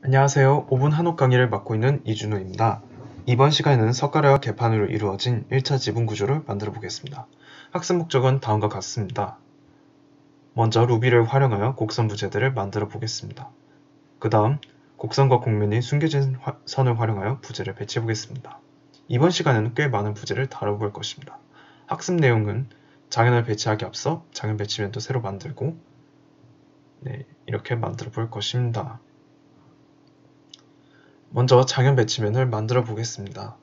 안녕하세요. 5분 한옥 강의를 맡고 있는 이준호입니다. 이번 시간에는 석가래와 개판으로 이루어진 1차 지분 구조를 만들어 보겠습니다. 학습 목적은 다음과 같습니다. 먼저 루비를 활용하여 곡선 부재들을 만들어 보겠습니다. 그 다음 곡선과 곡면이 숨겨진 선을 활용하여 부재를 배치해 보겠습니다. 이번 시간에는 꽤 많은 부재를 다뤄볼 것입니다. 학습 내용은 장연을 배치하기 앞서 장연 배치면도 새로 만들고 이렇게 만들어 볼 것입니다. 먼저 장연 배치면을 만들어 보겠습니다.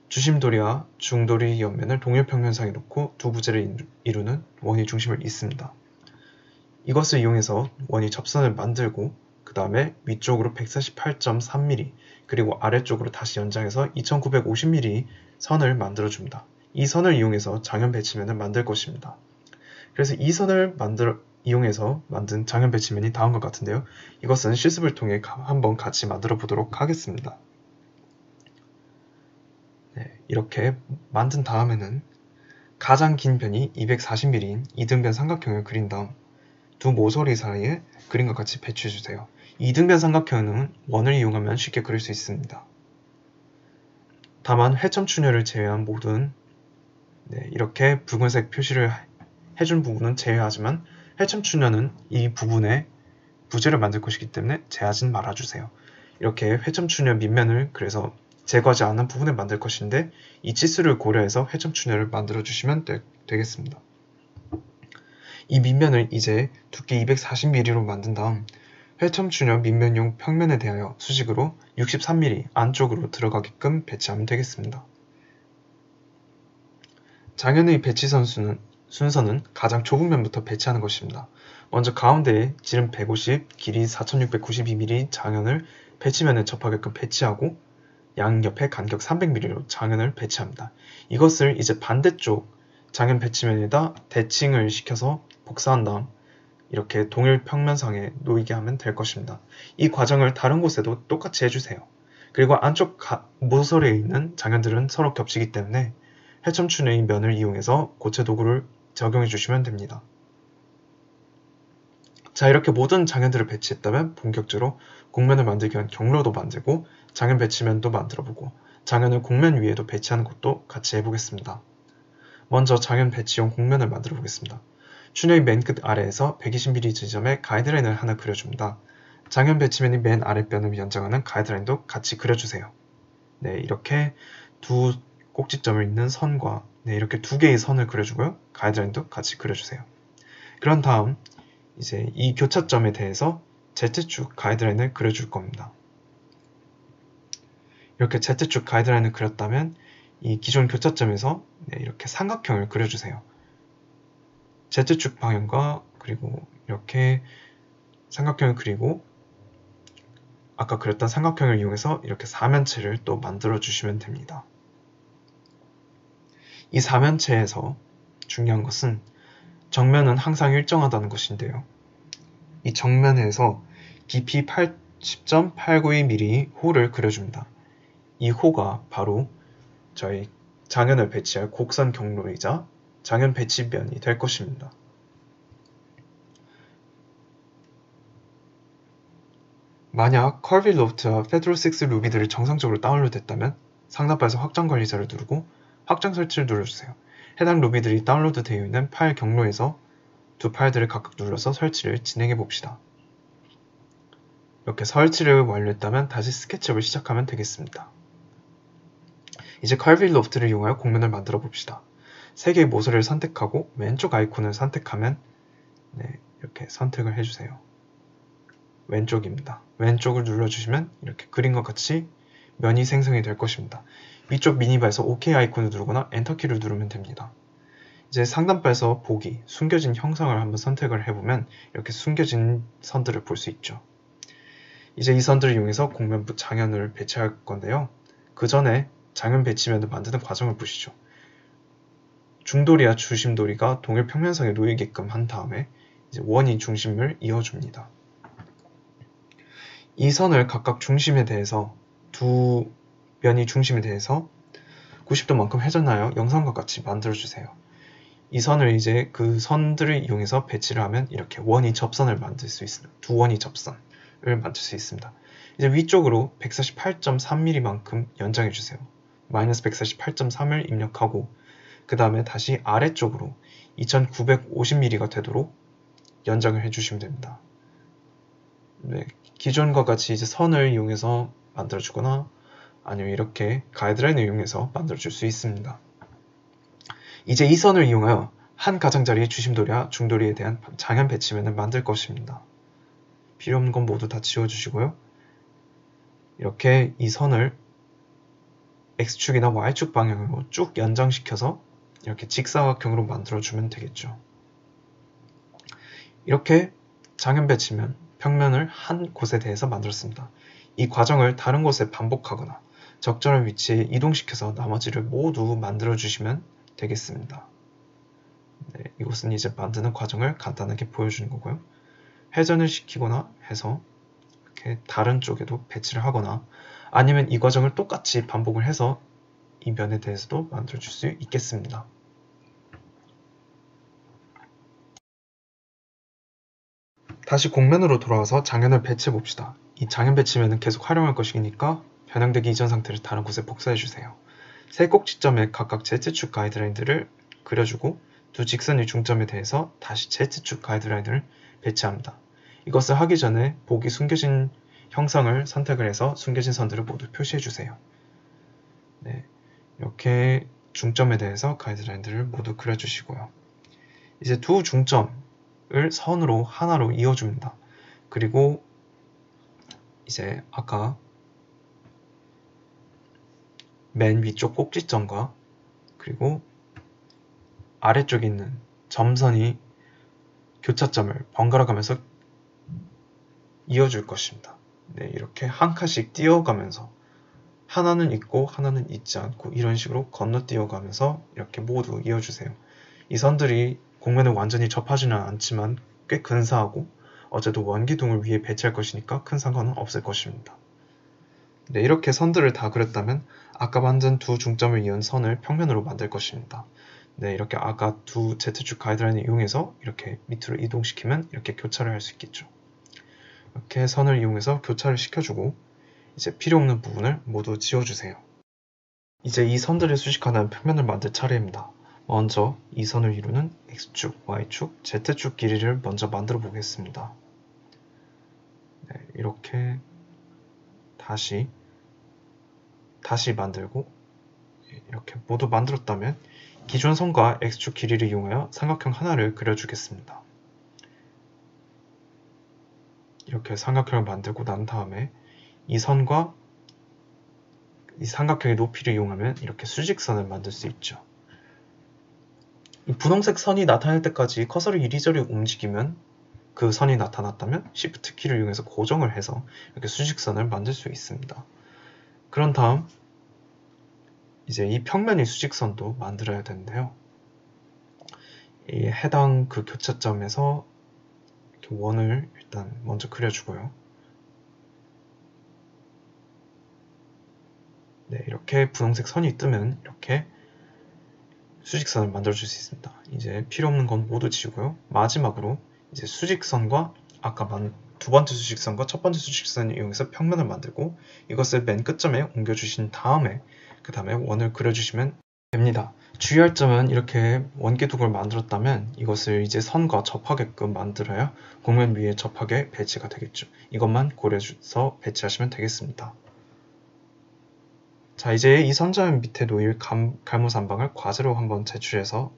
주심도리와 중도리 옆면을 동일 평면상에 놓고 두 부재를 이루는 원이 중심을 잇습니다. 이것을 이용해서 원이 접선을 만들고 그 다음에 위쪽으로 148.3mm 그리고 아래쪽으로 다시 연장해서 2950mm 선을 만들어 줍니다. 이 선을 이용해서 장연 배치면을 만들 것입니다. 그래서 이 선을 이용해서 만든 장연 배치면이 다음과 같은데요. 이것은 실습을 통해 한번 같이 만들어 보도록 하겠습니다. 이렇게 만든 다음에는 가장 긴 변이 240mm인 이등변 삼각형을 그린 다음 두 모서리 사이에 그림과 같이 배치해주세요. 이등변 삼각형은 원을 이용하면 쉽게 그릴 수 있습니다. 다만 회점춘열을 제외한 모든 이렇게 붉은색 표시를 해준 부분은 제외하지만 회점춘열은 이 부분에 부재를 만들 것이기 때문에 제하진 말아주세요. 이렇게 회점춘열 밑면을 그래서 제거하지 않은 부분을 만들 것인데 이 치수를 고려해서 회점춘열을 만들어 주시면 되겠습니다. 이 밑면을 이제 두께 240mm로 만든 다음 회점춘열 밑면용 평면에 대하여 수직으로 63mm 안쪽으로 들어가게끔 배치하면 되겠습니다. 장연의 배치 순서는 가장 좁은 면부터 배치하는 것입니다. 먼저 가운데에 지름 150, 길이 4692mm 장연을 배치면에 접하게끔 배치하고 양옆에 간격 300mm로 장연을 배치합니다. 이것을 이제 반대쪽 장연 배치면에다 대칭을 시켜서 복사한 다음 이렇게 동일 평면상에 놓이게 하면 될 것입니다. 이 과정을 다른 곳에도 똑같이 해주세요. 그리고 안쪽 모서리에 있는 장연들은 서로 겹치기 때문에 회점춘의 면을 이용해서 고체 도구를 적용해 주시면 됩니다. 자, 이렇게 모든 장연들을 배치했다면 본격적으로 곡면을 만들기 위한 경로도 만들고 장연 배치면도 만들어보고 장연을 곡면 위에도 배치하는 것도 같이 해보겠습니다. 먼저 장연 배치용 곡면을 만들어 보겠습니다. 춘의 맨 끝 아래에서 120mm 지점에 가이드라인을 하나 그려줍니다. 장연 배치면이 맨 아랫변을 연장하는 가이드라인도 같이 그려주세요. 이렇게 두 꼭지점을 잇는 선과 이렇게 두 개의 선을 그려주고요. 가이드라인도 같이 그려주세요. 그런 다음 이제 이 교차점에 대해서 Z축 가이드라인을 그려줄 겁니다. 이렇게 Z축 가이드라인을 그렸다면 이 기존 교차점에서 이렇게 삼각형을 그려주세요. Z축 방향과 그리고 이렇게 삼각형을 그리고 아까 그렸던 삼각형을 이용해서 이렇게 사면체를 또 만들어 주시면 됩니다. 이 사면체에서 중요한 것은 정면은 항상 일정하다는 것인데요. 이 정면에서 깊이 80.892mm 호를 그려줍니다. 이 호가 바로 저희 장연을 배치할 곡선 경로이자 장연 배치면이 될 것입니다. 만약 커비 로프트와 페드로6 루비들을 정상적으로 다운로드했다면 상단바에서 확장 관리자를 누르고 확장 설치를 눌러주세요. 해당 루비들이 다운로드 되어 있는 파일 경로에서 두 파일들을 각각 눌러서 설치를 진행해 봅시다. 이렇게 설치를 완료했다면 다시 스케치업을 시작하면 되겠습니다. 이제 커비 로프트를 이용하여 곡면을 만들어 봅시다. 세 개의 모서리를 선택하고 왼쪽 아이콘을 선택하면 이렇게 선택을 해주세요. 왼쪽입니다. 왼쪽을 눌러주시면 이렇게 그림과 같이 면이 생성이 될 것입니다. 위쪽 미니바에서 OK 아이콘을 누르거나 엔터키를 누르면 됩니다. 이제 상단바에서 보기, 숨겨진 형상을 한번 선택을 해보면 이렇게 숨겨진 선들을 볼 수 있죠. 이제 이 선들을 이용해서 곡면부 장연을 배치할 건데요. 그 전에 장연 배치면을 만드는 과정을 보시죠. 중도리와 주심도리가 동일 평면상에 놓이게끔 한 다음에 이제 원이 중심을 이어줍니다. 이 선을 각각 중심에 대해서 두 면이 중심에 대해서 90도만큼 회전하여 영상과 같이 만들어주세요. 이 선을 이제 그 선들을 이용해서 배치를 하면 이렇게 원이 접선을 만들 수 있습니다. 두 원이 접선. 만들 수 있습니다. 이제 위쪽으로 148.3mm만큼 연장해주세요. 마이너스 148.3을 입력하고 그 다음에 다시 아래쪽으로 2950mm가 되도록 연장을 해주시면 됩니다. 네, 기존과 같이 이제 선을 이용해서 만들어주거나 아니면 이렇게 가이드라인을 이용해서 만들어줄 수 있습니다. 이제 이 선을 이용하여 한 가장자리의 주심돌이와 중돌이에 대한 장현 배치면을 만들 것입니다. 필요 없는 건 모두 다 지워주시고요. 이렇게 이 선을 X축이나 Y축 방향으로 쭉 연장시켜서 이렇게 직사각형으로 만들어주면 되겠죠. 이렇게 장현 배치면 평면을 한 곳에 대해서 만들었습니다. 이 과정을 다른 곳에 반복하거나 적절한 위치에 이동시켜서 나머지를 모두 만들어 주시면 되겠습니다. 네, 이것은 이제 만드는 과정을 간단하게 보여주는 거고요. 회전을 시키거나 해서 이렇게 다른 쪽에도 배치를 하거나 아니면 이 과정을 똑같이 반복을 해서 이 면에 대해서도 만들어 줄 수 있겠습니다. 다시 곡면으로 돌아와서 장현을 배치해 봅시다. 이 장현 배치면은 계속 활용할 것이니까 변형되기 이전 상태를 다른 곳에 복사해 주세요. 세 꼭지점에 각각 Z축 가이드라인들을 그려주고 두 직선의 중점에 대해서 다시 Z축 가이드라인을 배치합니다. 이것을 하기 전에 보기 숨겨진 형상을 선택을 해서 숨겨진 선들을 모두 표시해 주세요. 네, 이렇게 중점에 대해서 가이드라인들을 모두 그려주시고요. 이제 두 중점을 선으로 하나로 이어줍니다. 그리고 이제 아까 맨 위쪽 꼭지점과 그리고 아래쪽에 있는 점선이 교차점을 번갈아 가면서 이어줄 것입니다. 네, 이렇게 한 칸씩 띄어가면서 하나는 있고 하나는 있지 않고 이런 식으로 건너뛰어 가면서 이렇게 모두 이어주세요. 이 선들이 곡면에 완전히 접하지는 않지만 꽤 근사하고 어제도 원기둥을 위에 배치할 것이니까 큰 상관은 없을 것입니다. 네, 이렇게 선들을 다 그렸다면 아까 만든 두 중점을 이은 선을 평면으로 만들 것입니다. 네, 이렇게 아까 두 Z축 가이드라인을 이용해서 이렇게 밑으로 이동시키면 이렇게 교차를 할 수 있겠죠. 이렇게 선을 이용해서 교차를 시켜주고 이제 필요 없는 부분을 모두 지워주세요. 이제 이 선들을 수식하는 평면을 만들 차례입니다. 먼저 이 선을 이루는 X축, Y축, Z축 길이를 먼저 만들어 보겠습니다. 네, 이렇게 다시 만들고 이렇게 모두 만들었다면 기존 선과 X축 길이를 이용하여 삼각형 하나를 그려주겠습니다. 이렇게 삼각형을 만들고 난 다음에 이 선과 이 삼각형의 높이를 이용하면 이렇게 수직선을 만들 수 있죠. 이 분홍색 선이 나타날 때까지 커서를 이리저리 움직이면 그 선이 나타났다면 Shift 키를 이용해서 고정을 해서 이렇게 수직선을 만들 수 있습니다. 그런 다음 이제 이 평면의 수직선도 만들어야 되는데요. 이 해당 그 교차점에서 이렇게 원을 일단 먼저 그려주고요. 네, 이렇게 분홍색 선이 뜨면 이렇게 수직선을 만들어줄 수 있습니다. 이제 필요 없는 건 모두 지우고요. 마지막으로 이제 수직선과 아까 두 번째 수직선과 첫 번째 수직선을 이용해서 평면을 만들고 이것을 맨 끝점에 옮겨주신 다음에 그 다음에 원을 그려주시면 됩니다. 주의할 점은 이렇게 원기둥을 만들었다면 이것을 이제 선과 접하게끔 만들어야 곡면 위에 접하게 배치가 되겠죠. 이것만 고려해서 배치하시면 되겠습니다. 자, 이제 이 선자연 밑에 놓일 갈무산방을 과제로 한번 제출해서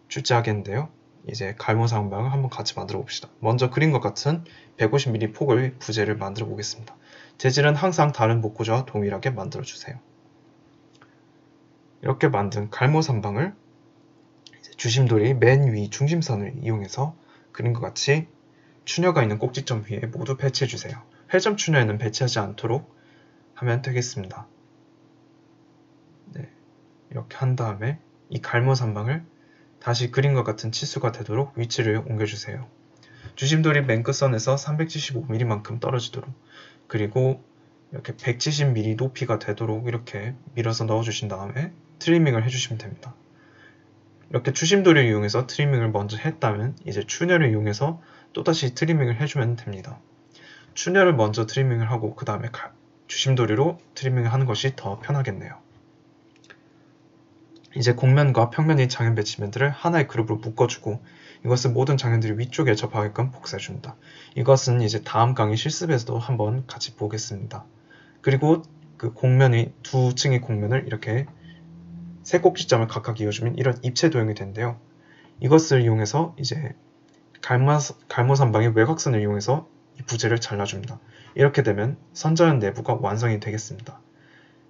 출제하겠는데요. 이제 갈무산방을 한번 같이 만들어 봅시다. 먼저 그림과 같은 150mm 폭의 부재를 만들어 보겠습니다. 재질은 항상 다른 목구조와 동일하게 만들어 주세요. 이렇게 만든 갈무산방을 주심돌이 맨 위 중심선을 이용해서 그림과 같이 추녀가 있는 꼭지점 위에 모두 배치해 주세요. 회점 추녀에는 배치하지 않도록 하면 되겠습니다. 네, 이렇게 한 다음에 이 갈무산방을 다시 그림과 같은 치수가 되도록 위치를 옮겨주세요. 주심돌이 맨 끝선에서 375mm만큼 떨어지도록 그리고 이렇게 170mm 높이가 되도록 이렇게 밀어서 넣어주신 다음에 트리밍을 해주시면 됩니다. 이렇게 주심돌이를 이용해서 트리밍을 먼저 했다면 이제 추녀를 이용해서 또다시 트리밍을 해주면 됩니다. 출혈을 먼저 트리밍을 하고 그 다음에 주심도리로 트리밍을 하는 것이 더 편하겠네요. 이제 곡면과 평면인 장연 배치면들을 하나의 그룹으로 묶어주고 이것을 모든 장연들이 위쪽에 접하게끔 복사해줍니다. 이것은 이제 다음 강의 실습에서도 한번 같이 보겠습니다. 그리고 그 곡면의 두 층의 곡면을 이렇게 세 꼭지점을 각각 이어주면 이런 입체 도형이 되는데요. 이것을 이용해서 이제 갈모산방의 외곽선을 이용해서 이 부재를 잘라줍니다. 이렇게 되면 선자연 내부가 완성이 되겠습니다.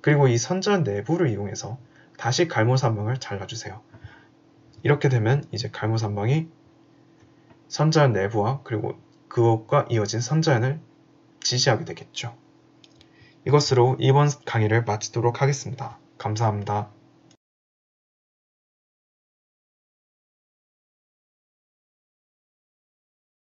그리고 이 선자연 내부를 이용해서 다시 갈모산방을 잘라주세요. 이렇게 되면 이제 갈모산방이 선자연 내부와 그리고 그것과 이어진 선자연을 지시하게 되겠죠. 이것으로 이번 강의를 마치도록 하겠습니다. 감사합니다.